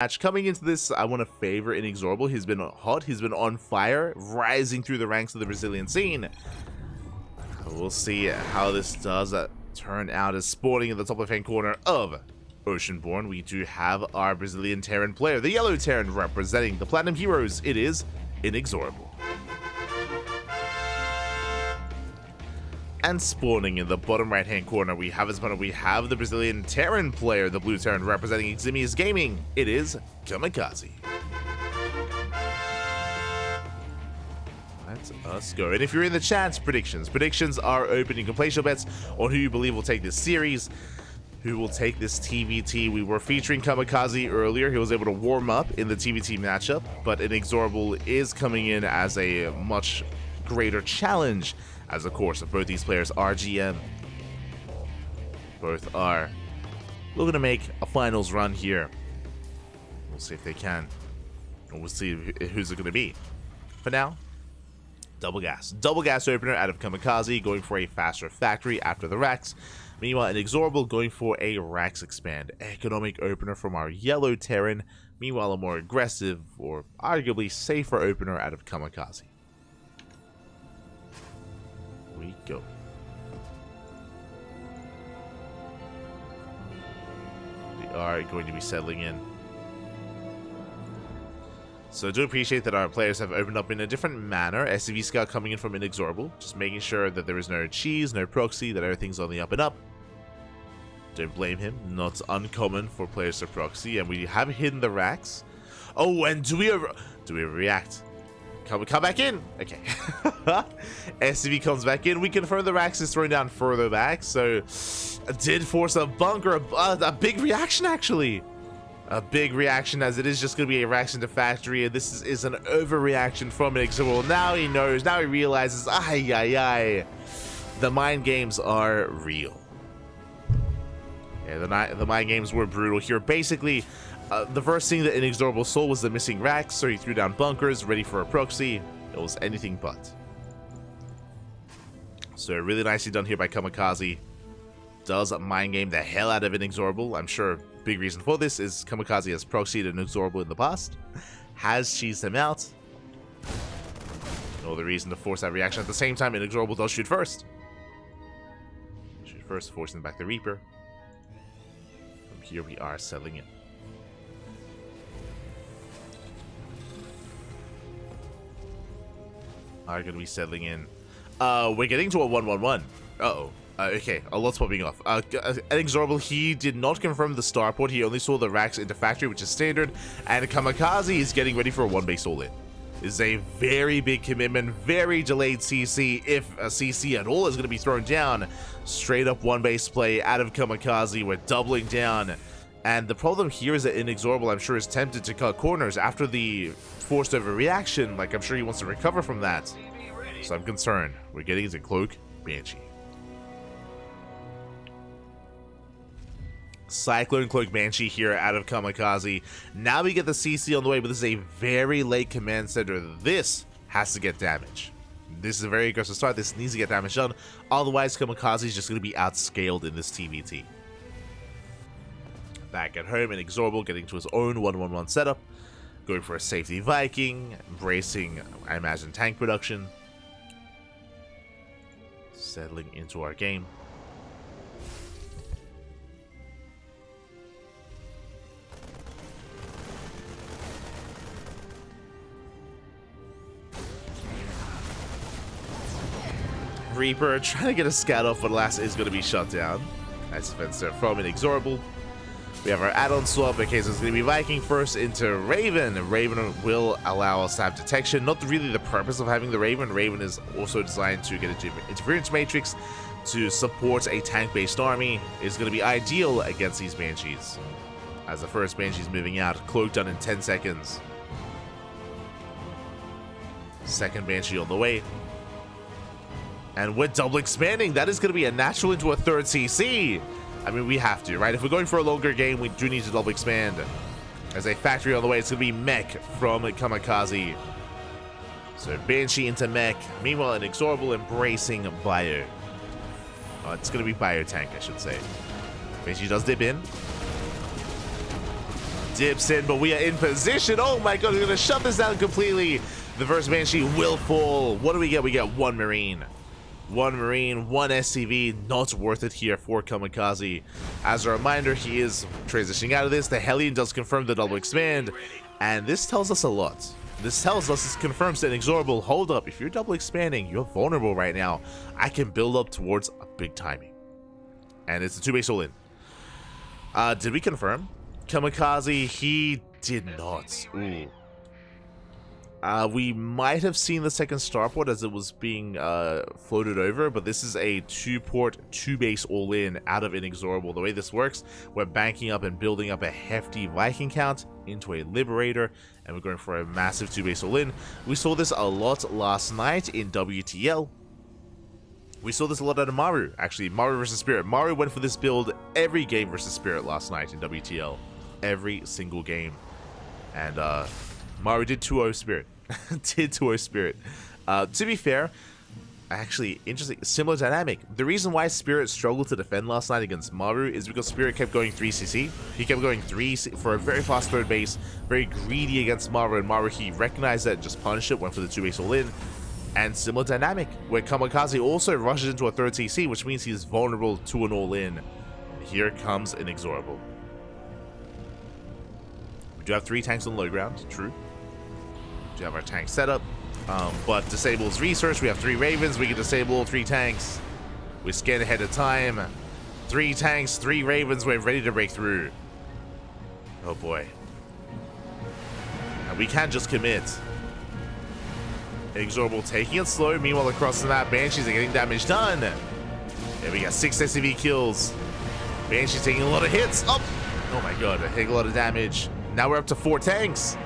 match. Coming into this, I want to favor INexorable. He's been hot, he's been on fire, rising through the ranks of the Brazilian scene. We'll see how this does turn out. As spawning in the top left-hand corner of Oceanborn, we do have our Brazilian Terran player, the yellow Terran, representing the Platinum Heroes. It is INexorable. And spawning in the bottom right-hand corner, we have the Brazilian Terran player, the blue Terran, representing Eximius Gaming. It is Kamikaze. Let's us go. And if you're in the chat, predictions are open. You can place your bets on who you believe will take this series, who will take this TvT. We were featuring Kamikaze earlier. He was able to warm up in the TvT matchup, but INexorable is coming in as a much greater challenge, as of course both these players are GM. Both are looking to make a finals run here. We'll see if they can, and we'll see who's it going to be. For now, double gas opener out of Kamikaze, going for a faster factory after the racks. Meanwhile, INexorable going for a racks expand economic opener from our yellow Terran. Meanwhile, a more aggressive or arguably safer opener out of Kamikaze. We go. We are going to be settling in. So I do appreciate that our players have opened up in a different manner. SCV Scout coming in from INexorable, just making sure that there is no cheese, no proxy, that everything's on the up and up. Don't blame him, not uncommon for players to proxy, and we have hidden the racks. Oh, and do we react? Come back in. Okay. SCV comes back in. We confirm the racks is thrown down further back, so did force a bunker, a big reaction actually. A big reaction, as it is just going to be a reaction to factory, and this is an overreaction from INexorable. Now he knows, now he realizes, the mind games are real. Yeah, the mind games were brutal here. Basically, the first thing that INexorable saw was the missing racks, so he threw down bunkers, ready for a proxy. It was anything but. So really nicely done here by Kamikaze. Does mind game the hell out of INexorable. I'm sure a big reason for this is Kamikaze has proxied INexorable in the past, has cheesed him out. No other reason to force that reaction. At the same time, INexorable does shoot first. Shoot first, forcing back the Reaper. From here we are settling in. Are going to be settling in. We're getting to a 1-1-1. Uh-oh. Okay, a lot's popping off. INexorable, he did not confirm the starport. He only saw the racks into factory, which is standard. And Kamikaze is getting ready for a one-base all-in. This is a very big commitment, very delayed CC, if a CC at all is going to be thrown down. Straight up one-base play out of Kamikaze. We're doubling down. And the problem here is that INexorable, I'm sure, is tempted to cut corners after the forced overreaction. Like, I'm sure he wants to recover from that. So I'm concerned. We're getting into Cloak Banshee. Cyclone Cloak Banshee here out of Kamikaze. Now we get the CC on the way, but this is a very late command center. This has to get damage. This is a very aggressive start. This needs to get damage done. Otherwise, Kamikaze is just going to be outscaled in this TvT. Back at home, INexorable getting to his own 1-1-1 setup. Going for a safety Viking. Embracing, I imagine, tank production. Settling into our game. Reaper trying to get a scout off, but last is going to be shut down. Nice defense there from INexorable. We have our add-on swap. Okay, so it's going to be Viking first into Raven. Raven will allow us to have detection. Not really the purpose of having the Raven. Raven is also designed to get into interference matrix to support a tank-based army. It's going to be ideal against these Banshees. As the first Banshee's moving out, Cloak done in 10 seconds. Second Banshee on the way. And we're double expanding. That is going to be a natural into a third CC. I mean, we have to, right? If we're going for a longer game, we do need to double expand. As a factory on the way, it's going to be Mech from Kamikaze. So Banshee into Mech. Meanwhile, INexorable embracing Bio. It's going to be Bio Tank, I should say. Banshee does dip in. dips in, but we are in position. Oh my god, we're going to shut this down completely. The first Banshee will fall. What do we get? We get one Marine. One Marine, one SCV, not worth it here for Kamikaze. As a reminder, he is transitioning out of this. The Hellion does confirm the double expand, and this tells us a lot. This tells us, this confirms that INexorable, hold up, if you're double expanding, you're vulnerable right now. I can build up towards a big timing. And it's a 2-base all-in. Did we confirm? Kamikaze, he did not. Ooh. We might have seen the second starport as it was being floated over, but this is a 2-port, 2-base all-in out of INexorable. The way this works, we're banking up and building up a hefty Viking count into a Liberator, and we're going for a massive 2-base all-in. We saw this a lot last night in WTL. We saw this a lot out of Maru, actually. Maru versus Spirit. Maru went for this build every game versus Spirit last night in WTL. Every single game. And Maru did 2-0 Spirit. Did 2-0 Spirit. To be fair, actually, interesting, similar dynamic. The reason why Spirit struggled to defend last night against Maru is because Spirit kept going 3CC. He kept going 3 for a very fast third base, very greedy against Maru, and Maru, he recognized that and just punished it, went for the 2-base all-in. And similar dynamic, where Kamikaze also rushes into a third CC, which means he is vulnerable to an all-in. Here comes INexorable. We do have 3 tanks on low ground, true. We do have our tank setup, but disables research. We have 3 Ravens, we can disable all 3 tanks. We scan ahead of time. 3 tanks, 3 Ravens, we're ready to break through. Oh boy. And we can't just commit. INexorable taking it slow, meanwhile across the map, Banshees are getting damage done. There we got 6 SCV kills. Banshees taking a lot of hits. Oh my god, taking a lot of damage. Now we're up to 4 tanks.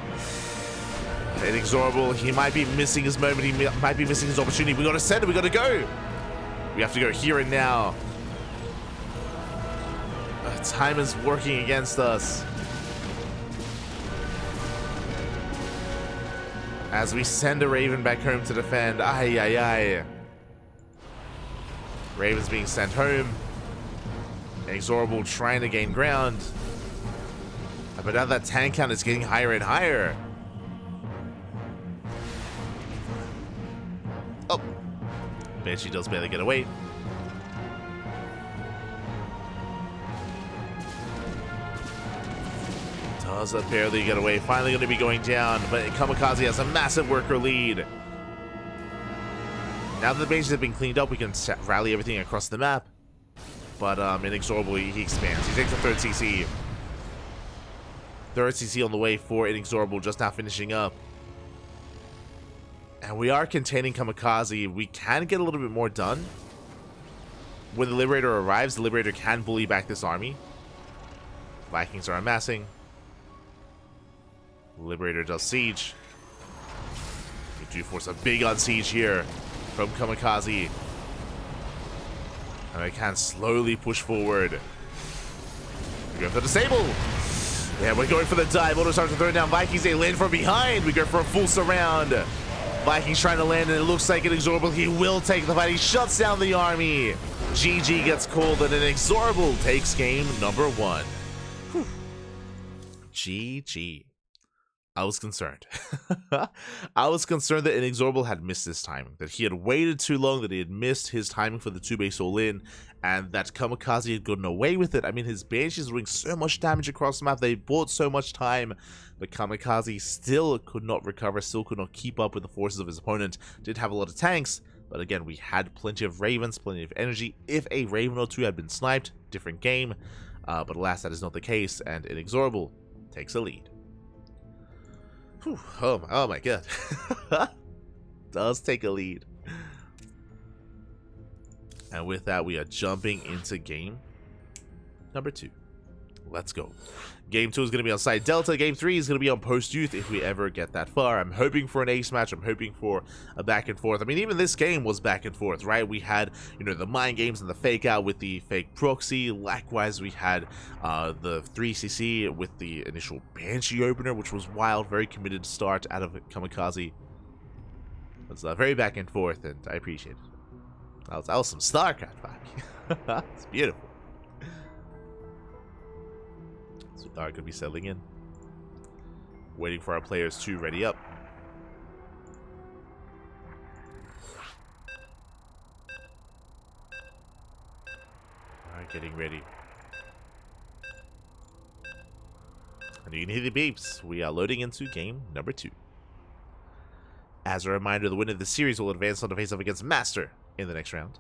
INexorable, he might be missing his moment, he might be missing his opportunity. We gotta send it, we gotta go. We have to go here and now. Time is working against us. As we send a Raven back home to defend. Ay, ay, ay. Raven's being sent home. INexorable trying to gain ground. But now that tank count is getting higher and higher. Oh. Banshee does barely get away. Does barely get away. Finally going to be going down, but Kamikaze has a massive worker lead. Now that the bases have been cleaned up, we can rally everything across the map. But INexorable, he expands. He takes the 3rd CC. 3rd CC on the way for INexorable, just now finishing up. And we are containing Kamikaze. We can get a little bit more done. When the Liberator arrives, the Liberator can bully back this army. Vikings are amassing. Liberator does siege. We do force a big on siege here from Kamikaze. And I can slowly push forward. We go for the disable. Yeah, we're going for the dive. Auto starts to throw down Vikings. They land from behind. We go for a full surround. Vikings trying to land, and it looks like INexorable. He will take the fight. He shuts down the army. GG gets called, and INexorable takes game number 1. Whew. GG. I was concerned. I was concerned that INexorable had missed his timing, that he had waited too long, that he had missed his timing for the 2-base all-in, and that Kamikaze had gotten away with it. I mean, his Banshees were doing so much damage across the map, they bought so much time, but Kamikaze still could not recover, still could not keep up with the forces of his opponent. Did have a lot of tanks, but again, we had plenty of Ravens, plenty of energy. If a Raven or 2 had been sniped, different game, but alas, that is not the case, and INexorable takes a lead. Whew, oh my god. Does take a lead. And with that, we are jumping into game number 2. Let's go. Game 2 is going to be on Side Delta. Game 3 is going to be on Post Youth if we ever get that far. I'm hoping for an ace match. I'm hoping for a back and forth. I mean, even this game was back and forth, right? We had, you know, the mind games and the fake out with the fake proxy. Likewise, we had the 3CC with the initial Banshee opener, which was wild. Very committed start out of Kamikaze. It's very back and forth, and I appreciate it. That was some StarCraft vibe. It's beautiful. So Dark could be settling in. waiting for our players to ready up. Alright, getting ready. And you can hear the beeps. We are loading into game number 2. As a reminder, the winner of the series will advance on to face off against Master in the next round.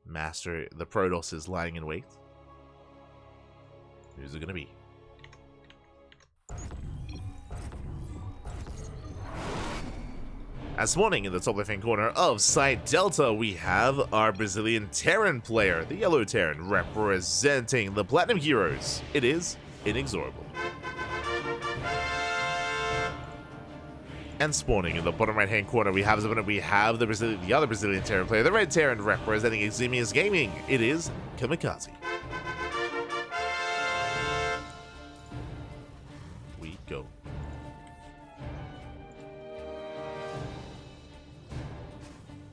Master, the Protoss, is lying in wait. Who's it gonna be? As morning in the top left-hand corner of Site Delta, we have our Brazilian Terran player, the Yellow Terran, representing the Platinum Heroes. It is INexorable. And spawning in the bottom right-hand corner, we have the other Brazilian Terran player, the Red Terran, representing Eximius Gaming. It is Kamikaze. We go.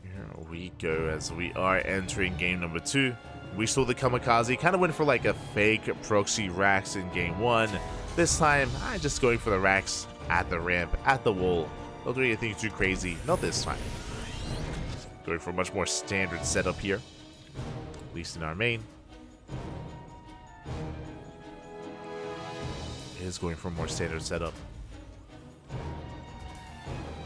Here we go as we are entering game number 2. We saw the Kamikaze kind of went for like a fake proxy racks in game 1. This time, I'm just going for the racks at the ramp, at the wall. Not doing anything too crazy, not this time. Going for a much more standard setup here, at least in our main. It is going for a more standard setup.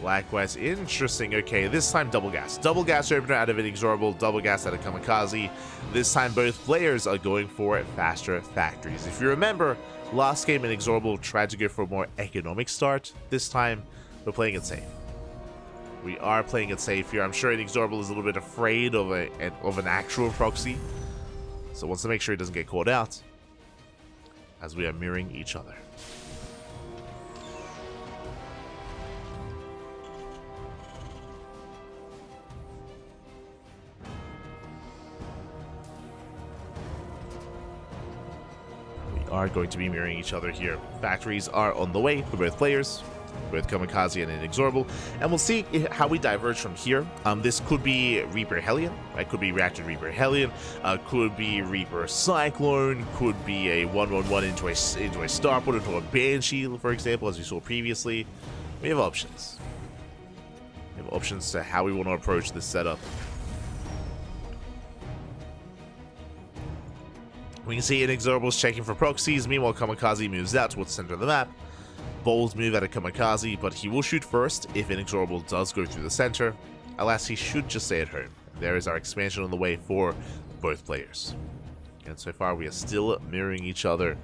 Likewise, interesting. Okay, this time double gas. Double gas opener out of INexorable, double gas out of Kamikaze. This time both players are going for faster factories. If you remember, last game INexorable tried to go for a more economic start. This time, we're playing it safe. We are playing it safe here. I'm sure INexorable is a little bit afraid of an actual proxy, so wants to make sure he doesn't get caught out as we are mirroring each other. We are going to be mirroring each other here. Factories are on the way for both players, both Kamikaze and INexorable, and we'll see how we diverge from here. This could be Reaper Hellion, it could be Reacted Reaper Hellion, could be Reaper Cyclone, could be a 1-1-1 into a Starport, into a Banshee, for example, as we saw previously. We have options. We have options to how we want to approach this setup. We can see INexorable's checking for proxies, meanwhile Kamikaze moves out towards the center of the map. Bold move out of Kamikaze, but he will shoot first if INexorable does go through the center. Alas, he should just stay at home. There is our expansion on the way for both players. And so far, we are still mirroring each other.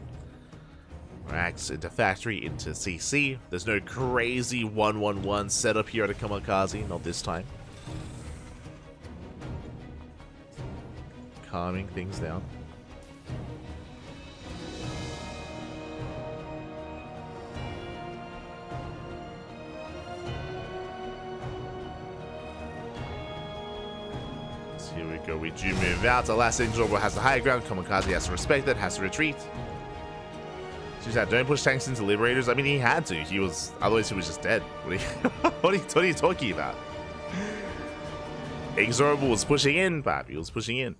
Racks into factory, into CC. There's no crazy 1-1-1 setup here at a Kamikaze, not this time. Calming things down. Here we go, we do move out. Alas, INexorable has the high ground. Kamikaze has to respect it, has to retreat. She's like, don't push tanks into Liberators. I mean, he had to. Otherwise he was just dead. What are you talking about? INexorable was pushing in, Bob. He was pushing in.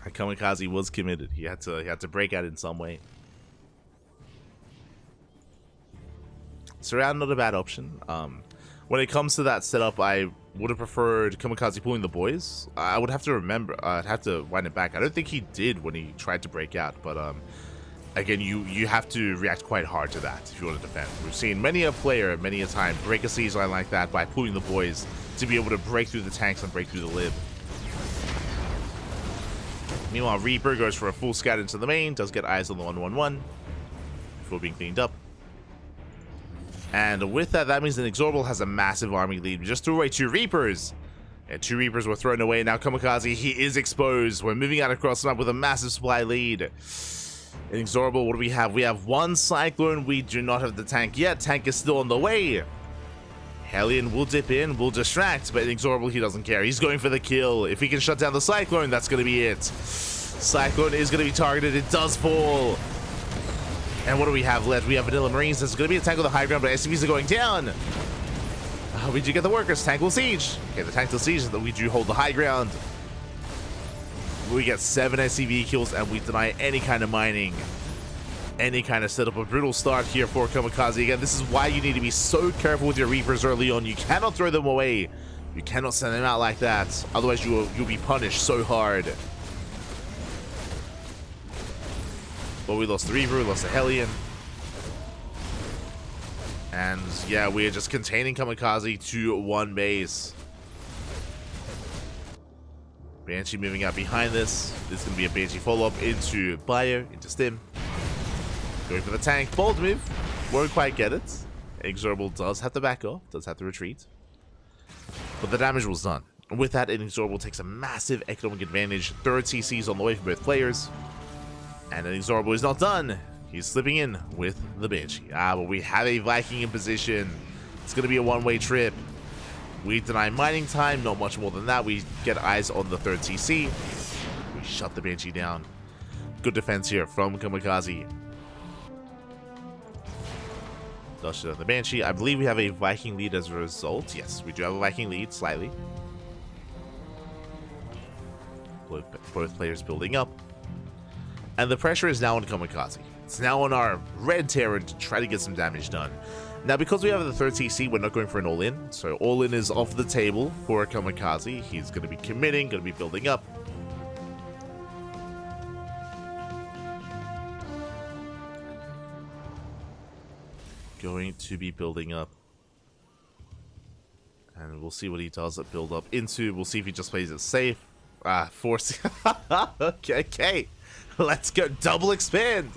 And Kamikaze was committed. He had to break out in some way. Surround, not a bad option. When it comes to that setup, I would have preferred Kamikaze pulling the boys. I would have to remember, I'd have to wind it back. I don't think he did when he tried to break out, but again, you have to react quite hard to that if you want to defend. We've seen many a player, many a time, break a siege line like that by pulling the boys to be able to break through the tanks and break through the lib. Meanwhile, Reaper goes for a full scout into the main, does get eyes on the 1-1-1 before being cleaned up. And with that, that means INexorable has a massive army lead. We just threw away 2 Reapers. And 2 Reapers were thrown away. Now Kamikaze, he is exposed. We're moving out across the map with a massive supply lead. INexorable, what do we have? We have 1 Cyclone. We do not have the tank yet. Tank is still on the way. Hellion will dip in, will distract, but INexorable, he doesn't care. He's going for the kill. If he can shut down the Cyclone, that's going to be it. Cyclone is going to be targeted. It does fall. And what do we have left? We have Vanilla Marines. There's going to be a tank with a high ground, but SCVs are going down. We do get the workers. Tank will siege. Okay, the tank will siege, that we do hold the high ground. We get 7 SCV kills, and we deny any kind of mining. any kind of setup. A brutal start here for Kamikaze. Again, this is why you need to be so careful with your Reapers early on. You cannot throw them away. You cannot send them out like that. Otherwise, you'll be punished so hard. But we lost the Reaper, we lost the Hellion. And yeah, we are just containing Kamikaze to one base. Banshee moving out behind this. This is going to be a Banshee follow-up into Bio, into Stim. Going for the tank. Bold move. Won't quite get it. INexorable does have to back off. Does have to retreat. But the damage was done. With that, INexorable takes a massive economic advantage. Third CCs on the way for both players. And INexorable is not done. He's slipping in with the Banshee. But we have a Viking in position. It's going to be a one-way trip. We deny mining time, not much more than that. We get eyes on the third CC. We shut the Banshee down. Good defense here from Kamikaze. Does shut down the Banshee. I believe we have a Viking lead as a result. Yes, we do have a Viking lead, slightly. Both players building up. And the pressure is now on Kamikaze. It's now on our red Terran to try to get some damage done. Now, because we have the third CC, we're not going for an all-in. So all-in is off the table for Kamikaze. He's going to be committing, going to be building up. Going to be building up. And we'll see what he does build up into. We'll see if he just plays it safe. Force. Okay. Let's go. Double expand.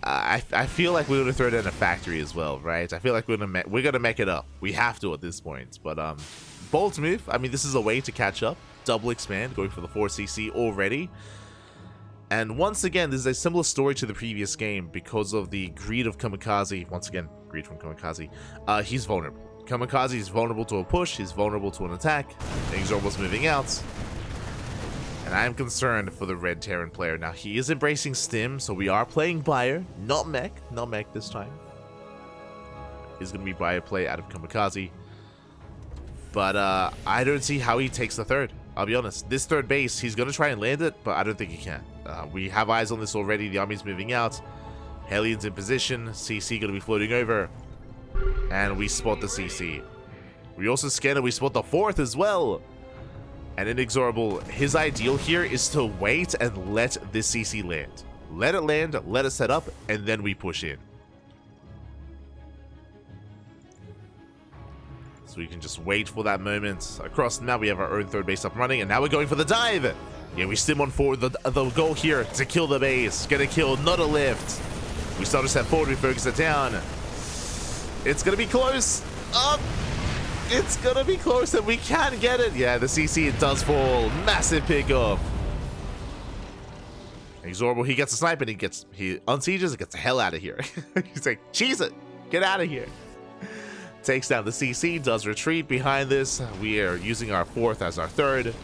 I feel like we're gonna throw it in a factory as well, right? I feel like we're gonna make it up. We have to at this point. But bold move. I mean, this is a way to catch up. Double expand, going for the 4cc already. And once again, this is a similar story to the previous game because of the greed of Kamikaze. Once again, greed from Kamikaze. He's vulnerable. Kamikaze is vulnerable to a push. He's vulnerable to an attack. INexorable's moving out. And I am concerned for the red Terran player. Now, he is embracing Stim, so we are playing Buyer, not Mech. Not Mech this time. He's going to be Buyer play out of Kamikaze. But I don't see how he takes the third. I'll be honest. This third base, he's going to try and land it, but I don't think he can. We have eyes on this already. The army's moving out. Hellion's in position. CC going to be floating over. And we spot the CC. We also scan it. We spot the fourth as well. And INexorable, his ideal here is to wait and let this CC land. Let it land, let it set up, and then we push in. So we can just wait for that moment. Across the map, we have our own third base up and running, and now we're going for the dive. Yeah, we stim on forward. The goal here to kill the base. Get a kill, not a lift. We start to step forward, we focus it down. It's going to be close. Up. It's gonna be close and we can get it. Yeah, the CC, it does fall. Massive pickoff. INexorable, he gets a snipe and he unsieges and gets the hell out of here. He's like, cheese it. Get out of here. Takes down the CC, does retreat behind this. We are using our fourth as our third.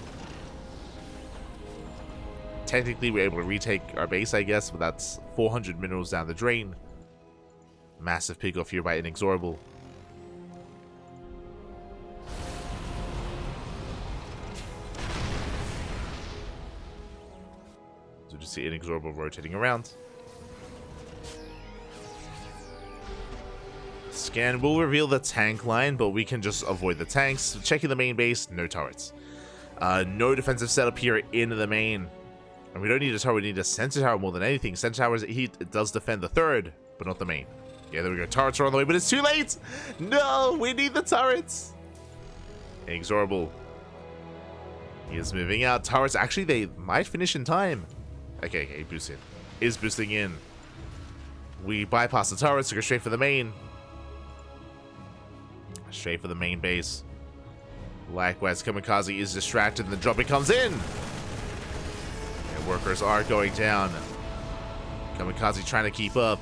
Technically, we're able to retake our base, I guess, but that's 400 minerals down the drain. Massive pickoff here by INexorable. So just see INexorable rotating around. Scan will reveal the tank line, but we can just avoid the tanks. Checking the main base, no turrets. No defensive setup here in the main. And we don't need a tower, we need a center tower more than anything. Center tower, it does defend the third, but not the main. Yeah, there we go. Turrets are on the way, but it's too late! No, we need the turrets! INexorable. He is moving out. Turrets, actually, they might finish in time. Okay, boost in. Is boosting in. We bypass the turrets to go straight for the main. Straight for the main base. Likewise, Kamikaze is distracted and the dropping comes in. And workers are going down. Kamikaze trying to keep up.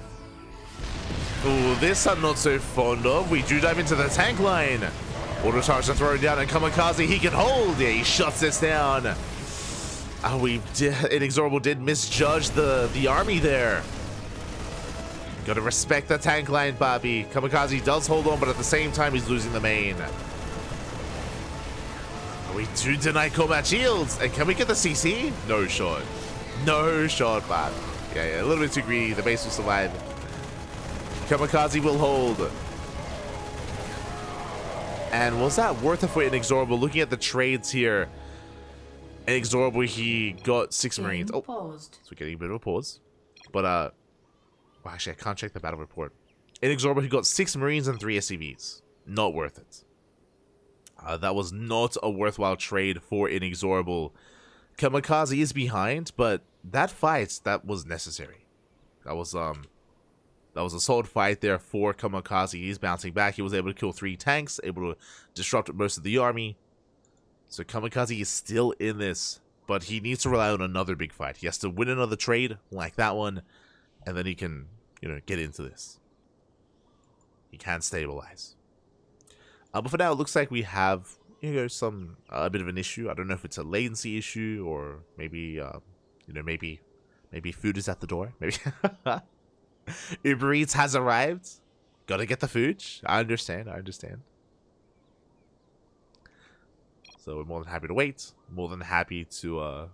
Ooh, this I'm not so fond of. We do dive into the tank line. Auto charge to throw down and Kamikaze, he can hold. Yeah, he shuts this down. INexorable did misjudge the army there. Gotta respect the tank line, Bobby. Kamikaze does hold on, but at the same time, he's losing the main. We do deny combat shields. And can we get the CC? No shot. No shot, Bob. Yeah, a little bit too greedy. The base will survive. Kamikaze will hold. And was that worth it for INexorable? Looking at the trades here, INexorable, he got 6 Marines. Oh, paused. so we're getting a bit of a pause. But, well, actually, I can't check the battle report. INexorable, he got 6 Marines and 3 SCVs. Not worth it. That was not a worthwhile trade for INexorable. Kamikaze is behind, but that fight, that was necessary. That was a solid fight there for Kamikaze. He's bouncing back. He was able to kill 3 tanks, able to disrupt most of the army. So Kamikaze is still in this, but he needs to rely on another big fight. He has to win another trade like that one, and then he can, get into this. He can stabilize. But for now, it looks like we have, some a bit of an issue. I don't know if it's a latency issue or maybe, maybe food is at the door. Maybe Uber Eats has arrived. Gotta get the food. I understand. So we're more than happy to wait. More than happy to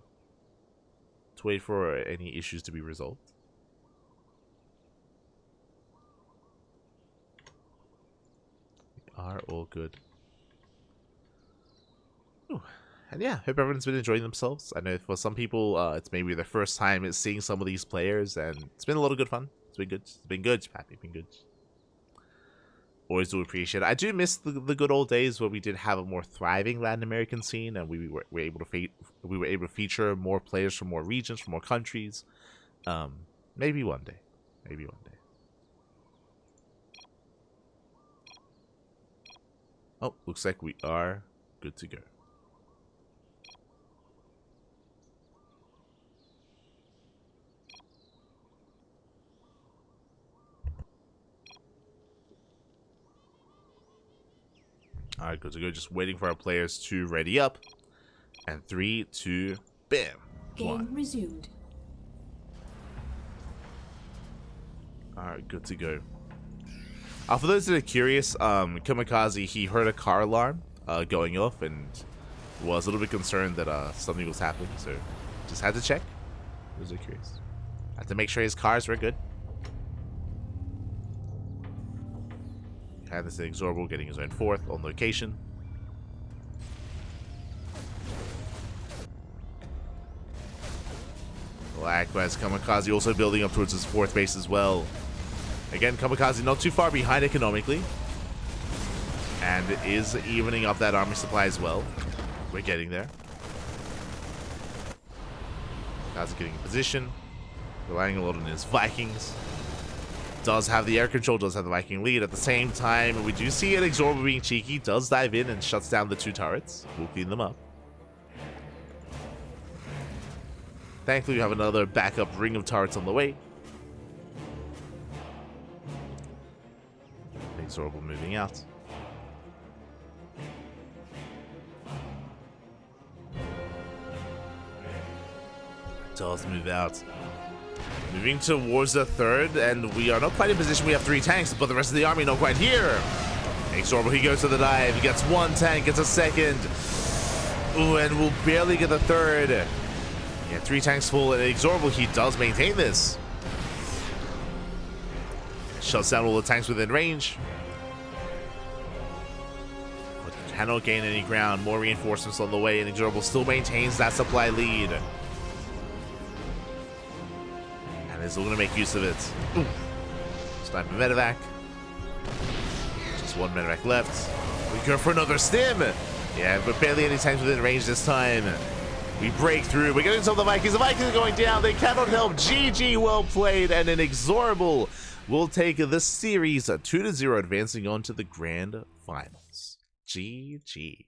wait for any issues to be resolved. We are all good. Ooh. And yeah, hope everyone's been enjoying themselves. I know for some people, it's maybe their first time seeing some of these players, and it's been a lot of good fun. It's been good. It's been good, Pappy. It's been good. Always do appreciate it. I do miss the good old days where we did have a more thriving Latin American scene, and we were able to feature more players from more regions, from more countries. Maybe one day. Maybe one day. Oh, looks like we are good to go. Alright, good to go. Just waiting for our players to ready up. And 3, 2, bam. Game resumed. Alright, good to go. For those that are curious, Kamikaze, he heard a car alarm going off and was a little bit concerned that something was happening, so just had to check. Those are curious. Had to make sure his cars were good. Had this INexorable getting his own 4th on location. Likewise, Kamikaze also building up towards his 4th base as well. Again, Kamikaze not too far behind economically. And is evening up that army supply as well. We're getting there. Kamikaze getting in position. Relying a lot on his Vikings. Does have the air control, does have the Viking lead. At the same time, we do see INexorable being cheeky. Does dive in and shuts down the 2 turrets. We'll clean them up. Thankfully, we have another backup ring of turrets on the way. INexorable moving out. Does move out. Moving towards the 3rd, and we are not quite in position. We have 3 tanks, but the rest of the army not quite here. INexorable, he goes to the dive. He gets 1 tank, gets a 2nd. Ooh, and we'll barely get the 3rd. Yeah, 3 tanks full, and INexorable, he does maintain this. Shuts down all the tanks within range. But cannot gain any ground. More reinforcements on the way, and INexorable still maintains that supply lead. And is still going to make use of it. Ooh. Sniper medevac. Just 1 medevac left. We go for another stim. Yeah, but barely any tanks within range this time. We break through. We're getting some of the Vikings. The Vikings are going down. They cannot help. GG, well played. And INexorable will take the series 2-0, advancing on to the grand finals. GG.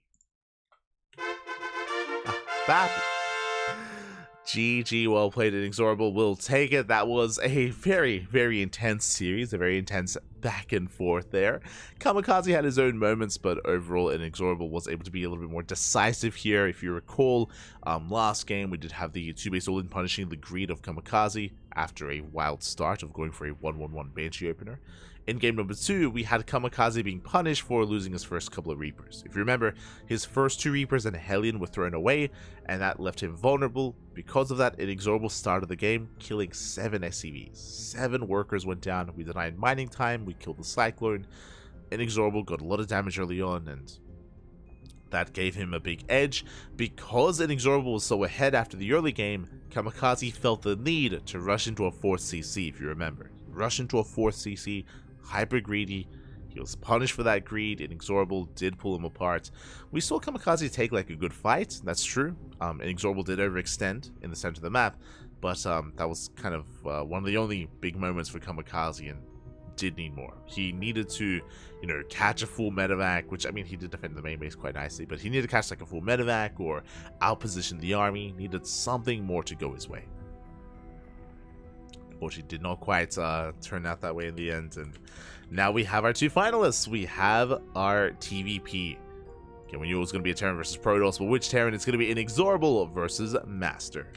GG, well played. INexorable will take it. That was a very, very intense series, a very intense back and forth there. Kamikaze had his own moments, but overall INexorable was able to be a little bit more decisive here. If you recall, last game we did have the 2-base all-in punishing the greed of Kamikaze. after a wild start of going for a 1-1-1 Banshee opener. In game number 2, we had Kamikaze being punished for losing his first couple of Reapers. If you remember, his first 2 Reapers and a Hellion were thrown away, and that left him vulnerable. Because of that, INexorable started the game, killing 7 SCVs. 7 workers went down, we denied mining time, we killed the Cyclone. INexorable got a lot of damage early on, and that gave him a big edge. Because INexorable was so ahead after the early game, Kamikaze felt the need to rush into a 4th CC, if you remember. Rush into a 4th CC, hyper greedy. He was punished for that greed. INexorable did pull him apart. We saw Kamikaze take like a good fight, that's true. INexorable did overextend in the center of the map, but that was kind of one of the only big moments for Kamikaze, and did need more. He needed to, you know, catch a full medevac, which, I mean, he did defend the main base quite nicely, but he needed to catch like a full medevac or outposition the army, needed something more to go his way. Unfortunately, did not quite turn out that way in the end, and now we have our 2 finalists. We have our TvP. Okay, we knew it was going to be a Terran versus Protoss, but which Terran? It's going to be INexorable versus Master.